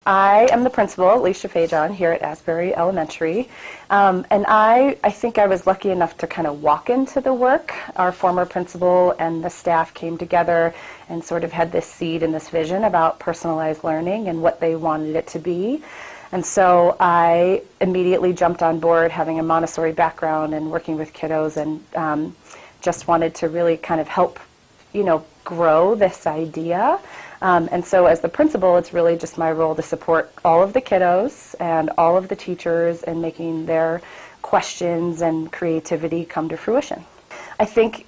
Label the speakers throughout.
Speaker 1: I am the principal, Alicia FaJohn, here at Asbury Elementary. And I think I was lucky enough to kind of walk into the work. Our former principal and the staff came together and sort of had this seed and this vision about personalized learning and what they wanted it to be. And so I immediately jumped on board, having a Montessori background and working with kiddos, and just wanted to really kind of help, grow this idea. And so as the principal, it's really just my role to support all of the kiddos and all of the teachers in making their questions and creativity come to fruition. I think,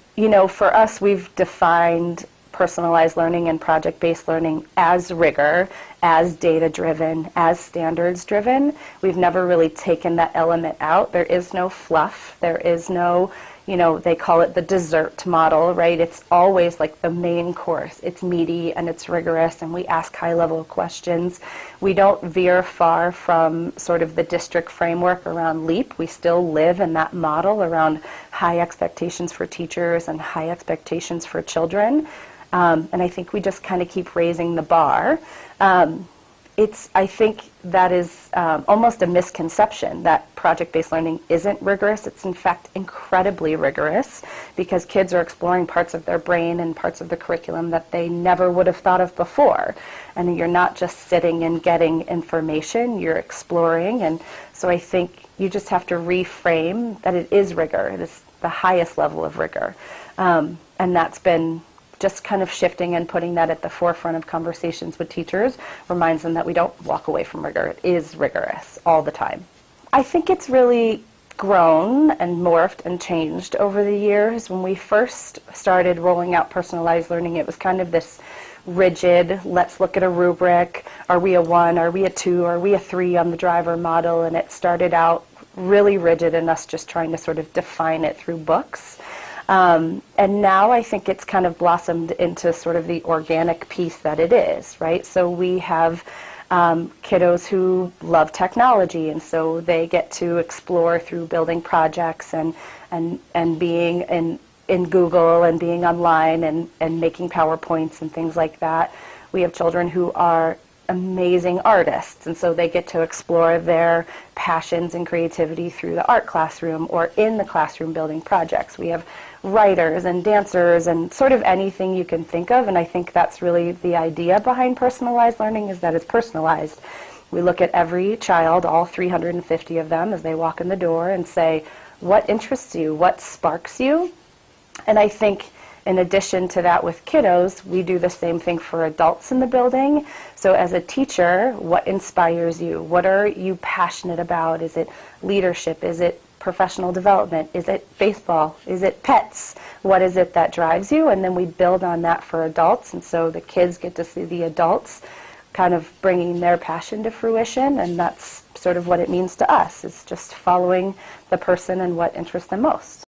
Speaker 1: for us, we've defined personalized learning and project-based learning as rigor, as data-driven, as standards-driven. We've never really taken that element out. There is no fluff. There is no, they call it the dessert model, right? It's always like the main course. It's meaty and it's rigorous, and we ask high-level questions. We don't veer far from sort of the district framework around LEAP. We still live in that model around high expectations for teachers and high expectations for children. And I think we just kind of keep raising the bar. I think that is almost a misconception that project-based learning isn't rigorous. It's in fact incredibly rigorous, because kids are exploring parts of their brain and parts of the curriculum that they never would have thought of before. And you're not just sitting and getting information, you're exploring. And so I think you just have to reframe that it is rigor. It is the highest level of rigor. And that's been just kind of shifting and putting that at the forefront of conversations with teachers reminds them that we don't walk away from rigor. It is rigorous all the time. I think it's really grown and morphed and changed over the years. When we first started rolling out personalized learning, it was kind of this rigid, let's look at a rubric. Are we a 1? Are we a 2? Are we a 3 on the driver model? And it started out really rigid and us just trying to sort of define it through books. And now I think it's kind of blossomed into sort of the organic piece that it is, right? So we have kiddos who love technology, and so they get to explore through building projects and being in Google and being online and making PowerPoints and things like that. We have children who are amazing artists, and so they get to explore their passions and creativity through the art classroom or in the classroom building projects. We have writers and dancers and sort of anything you can think of, and I think that's really the idea behind personalized learning, is that it's personalized. We look at every child, all 350 of them, as they walk in the door and say, what interests you? What sparks you? And I think in addition to that with kiddos, we do the same thing for adults in the building. So as a teacher, what inspires you? What are you passionate about? Is it leadership? Is it professional development? Is it baseball? Is it pets? What is it that drives you? And then we build on that for adults. And so the kids get to see the adults kind of bringing their passion to fruition. And that's sort of what it means to us, is just following the person and what interests them most.